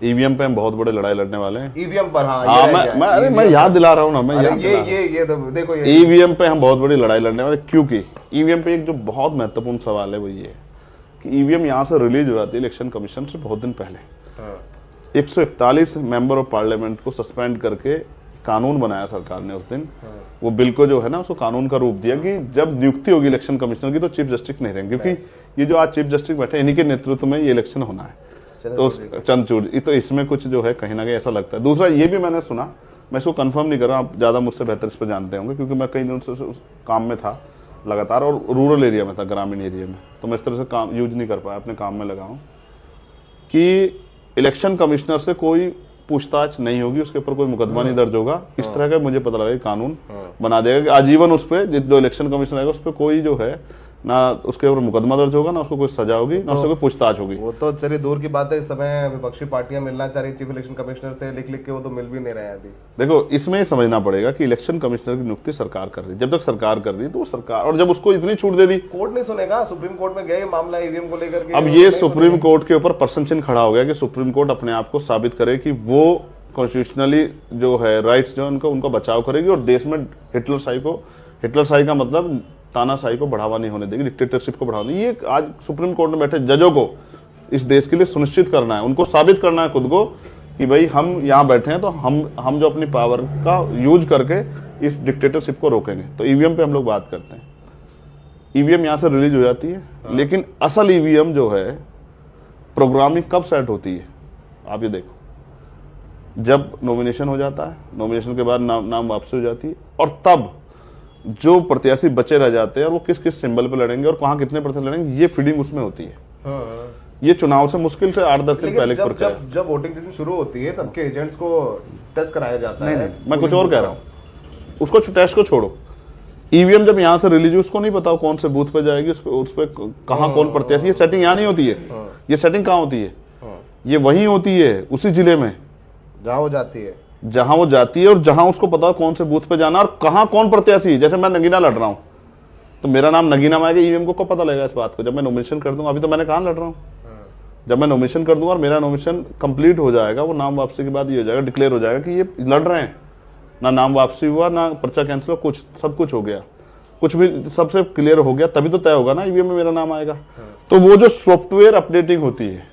EVM पे हम बहुत बड़े लड़ाई लड़ने वाले हैं। ईवीएम पर, हाँ, हाँ, मैं याद दिला रहा हूँ ना, मैं याद ये तो देखो, ये ईवीएम पे हम बहुत बड़ी लड़ाई लड़ने वाले, क्योंकि ईवीएम पे एक जो बहुत महत्वपूर्ण सवाल है वो ये है कि ईवीएम यहाँ से रिलीज हो जाती है इलेक्शन कमीशन से बहुत दिन पहले। 141 मेंबर ऑफ पार्लियामेंट को सस्पेंड करके कानून बनाया सरकार ने उस दिन। वो बिल को जो है ना, उसको कानून का रूप दिया कि जब नियुक्ति होगी इलेक्शन कमिश्नर की तो चीफ जस्टिस नहीं रहेंगे, क्योंकि ये जो आज चीफ जस्टिस बैठे इन्हीं के नेतृत्व में ये इलेक्शन होना है। तो चंद्रचूड़, तो इसमें कुछ जो है कहीं ना कहीं ऐसा लगता है। दूसरा ये भी मैंने सुना, मैं इसको कंफर्म नहीं कर रहा, आप ज्यादा मुझसे बेहतर इस पर जानते होंगे, क्योंकि मैं कई दिनों से उस काम में था लगातार, और रूरल एरिया में था, ग्रामीण एरिया में, तो मैं इस तरह से काम यूज नहीं कर पाया, अपने काम में लगा हूं कि इलेक्शन कमिश्नर से कोई पूछताछ नहीं होगी, उसके ऊपर कोई मुकदमा नहीं दर्ज होगा। इस तरह का मुझे पता लगा कानून बना देगा कि आजीवन उस पर जो इलेक्शन कमिश्नर आएगा उस पर कोई जो है ना उसके ऊपर मुकदमा दर्ज होगा, ना उसको कोई सजा होगी, ना उससे कोई पूछताछ होगी। वो तो चलिए दूर की बात है, इस समय विपक्षी पार्टियां मिलना चाह रही चीफ इलेक्शन कमिश्नर से, लिख लिख के वो तो मिल भी नहीं रहे हैं अभी। देखो, इसमें ये समझना पड़ेगा कि इलेक्शन कमिश्नर की नियुक्ति सरकार कर रही है, जब तक सरकार कर रही है तो वो सरकार, और जब उसको इतनी छूट दे दी, कोर्ट नहीं सुनेगा, सुप्रीम कोर्ट में गया ये मामला ईवीएम को लेकर के। अब ये सुप्रीम कोर्ट के ऊपर प्रश्न चिन्ह खड़ा हो गया कि सुप्रीम कोर्ट अपने आप को साबित करे कि वो कॉन्स्टिट्यूशनली जो है राइट्स जो उनका बचाव करेगी, और देश में हिटलरशाही का मतलब तानाशाही को बढ़ावा नहीं होने देगी, डिक्टेटरशिप को बढ़ावा नहीं। ये आज सुप्रीम कोर्ट में बैठे जजों को इस देश के लिए सुनिश्चित करना है, उनको साबित करना है खुद को कि भाई हम यहाँ बैठे हैं तो हम जो अपनी पावर का यूज करके इस डिक्टेटरशिप को रोकेंगे। तो ईवीएम पे हम लोग बात करते हैं, ईवीएम यहाँ से रिलीज हो जाती है, लेकिन असल ईवीएम जो है प्रोग्रामिंग कब सेट होती है, आप ये देखो, जब नॉमिनेशन हो जाता है, नॉमिनेशन के बाद नाम वापसी हो जाती है, और तब जो प्रत्याशी बचे रह जाते हैं और वो किस किस सिंबल पे लड़ेंगे और कहां कितने % लड़ेंगे, ये फीडिंग उसमें होती है। ये चुनाव से मुश्किल से 8-10 दिन पहले जब वोटिंग जिस दिन शुरू होती है, सबके एजेंट्स को टेस्ट कराया जाता है। मैं कुछ और कह रहा हूँ, उसको टेस्ट को छोड़ो, ईवीएम जब यहाँ से रिलीज, उसको नहीं पता कौन से बूथ पे जाएगी, उस पर कहाँ कौन प्रत्याशी, ये सेटिंग यहाँ नहीं होती है। ये सेटिंग कहाँ होती है? ये वहीं होती है उसी जिले में जहां वो जाती है, और जहां उसको पता कौन से बूथ पे जाना और कहां कौन प्रत्याशी। जैसे मैं नगीना लड़ रहा हूं तो मेरा नाम नगीना में आएगा, ईवीएम को कब पता लगेगा इस बात को? जब मैं नॉमिनेशन कर दूंगा। अभी तो मैंने कहां लड़ रहा हूं, जब मैं नॉमिनेशन कर दूंगा और मेरा नॉमिनेशन कंप्लीट हो जाएगा, वो नाम वापसी के बाद ये हो जाएगा, डिक्लेयर हो जाएगा कि ये लड़ रहे हैं, ना नाम वापसी हुआ, ना पर्चा कैंसिल हुआ, कुछ सब कुछ हो गया, कुछ भी सबसे क्लियर हो गया, तभी तो तय होगा ना ईवीएम में मेरा नाम आएगा। तो वो जो सॉफ्टवेयर अपडेटिंग होती है,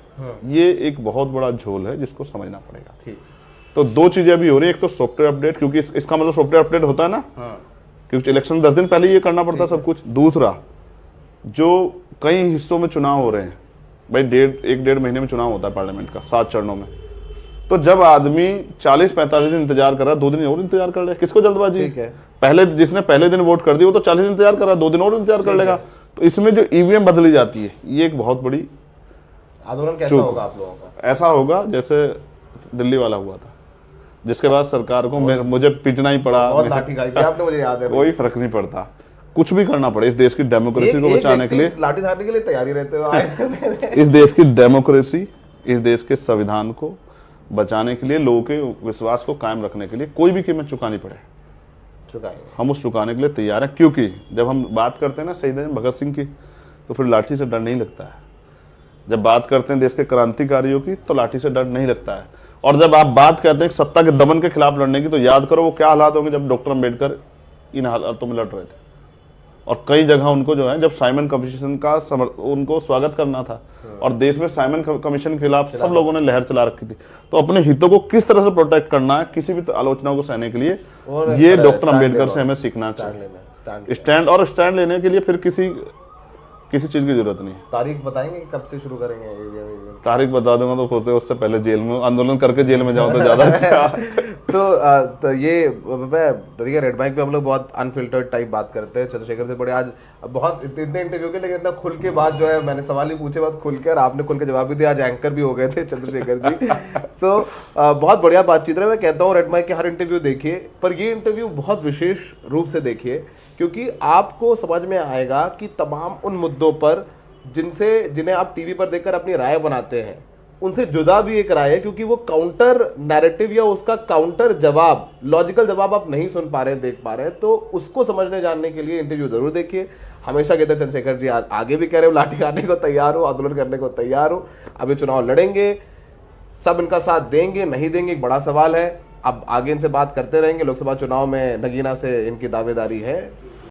ये एक बहुत बड़ा झोल है जिसको समझना पड़ेगा। तो दो चीजें अभी हो रही है, एक तो सॉफ्टवेयर अपडेट, क्योंकि इसका मतलब सॉफ्टवेयर अपडेट होता है ना, क्योंकि इलेक्शन 10 दिन पहले ये करना पड़ता है सब कुछ। दूसरा, जो कई हिस्सों में चुनाव हो रहे हैं भाई, 1-1.5 महीने में चुनाव होता है पार्लियामेंट का 7 चरणों में, तो जब आदमी 40-45 दिन इंतजार कर रहा है, 2 दिन और इंतजार कर ले, किसको जल्दबाजी है? पहले जिसने पहले दिन वोट कर दी वो तो 40 दिन इंतजार कर रहा है, 2 दिन और इंतजार कर लेगा। तो इसमें जो ईवीएम बदली जाती है, ये एक बहुत बड़ी आंदोलन कैसा होगा आप लोगों का? ऐसा होगा जैसे दिल्ली वाला हुआ था, जिसके बाद सरकार को मुझे पीटना ही पड़ा, लाठी खाई थी आपने, मुझे याद है। कोई फर्क नहीं पड़ता, कुछ भी करना पड़े इस देश की डेमोक्रेसी को बचाने के लिए, लाठी खाने के लिए तैयारी रहते हो। इस देश की डेमोक्रेसी, इस देश के संविधान को बचाने के लिए, लोगों के विश्वास को कायम रखने के लिए कोई भी कीमत चुकानी पड़े, हम उस चुकाने के लिए तैयार हैं। क्योंकि जब हम बात करते हैं ना शहीद भगत सिंह की, तो फिर लाठी से डर नहीं लगता है। जब बात करते हैं देश के क्रांतिकारियों की, तो लाठी से डर नहीं लगता है। और जब आप बात करते हैं सत्ता के दमन के खिलाफ लड़ने की, तो याद करो वो क्या हालात होंगे जब डॉक्टर अम्बेडकर इन हालातों में लड़ रहे थे, और कई जगह उनको जो है, जब साइमन कमीशन का उनको स्वागत करना था, और देश में साइमन कमीशन के खिलाफ सब लोगों ने लहर चला रखी थी। तो अपने हितों को किस तरह से प्रोटेक्ट करना है किसी भी आलोचना को सहने के लिए, ये डॉक्टर अम्बेडकर से हमें सीखना चाहिए। स्टैंड लेने के लिए फिर किसी चीज की जरूरत नहीं है। तारीख बताएंगे कब से शुरू करेंगे? तारीख बता दूंगा तो होते उससे पहले जेल में आंदोलन करके जेल में जाऊं तो ज्यादा अच्छा। तो ये देखिए, रेड माइक पे हम लोग बहुत अनफिल्टर्ड टाइप बात करते हैं चंद्रशेखर से बड़े, आज बहुत इतने इंटरव्यू के, लेकिन इतना खुल के बात जो है, मैंने सवाल ही पूछे बात खुल के, और आपने खुल के जवाब भी दिया, आज एंकर भी हो गए थे चंद्रशेखर जी। तो बहुत बढ़िया बातचीत है। मैं कहता हूँ रेड माइक के हर इंटरव्यू देखिए, पर ये इंटरव्यू बहुत विशेष रूप से देखिए, क्योंकि आपको समझ में आएगा कि तमाम उन मुद्दों पर जिन्हें आप टीवी पर देखकर अपनी राय बनाते हैं, उनसे जुदा भी एक राय है, क्योंकि वो काउंटर नैरेटिव या उसका काउंटर जवाब, लॉजिकल जवाब आप नहीं सुन पा रहे, देख पा रहे। तो उसको समझने जानने के लिए इंटरव्यू जरूर देखिए। हमेशा कहते हैं चंद्रशेखर जी, आगे भी कह रहे हो लाठी खाने को तैयार हो, आंदोलन करने को तैयार हो, अभी चुनाव लड़ेंगे, सब इनका साथ देंगे नहीं देंगे एक बड़ा सवाल है। अब आगे इनसे बात करते रहेंगे। लोकसभा चुनाव में नगीना से इनकी दावेदारी है।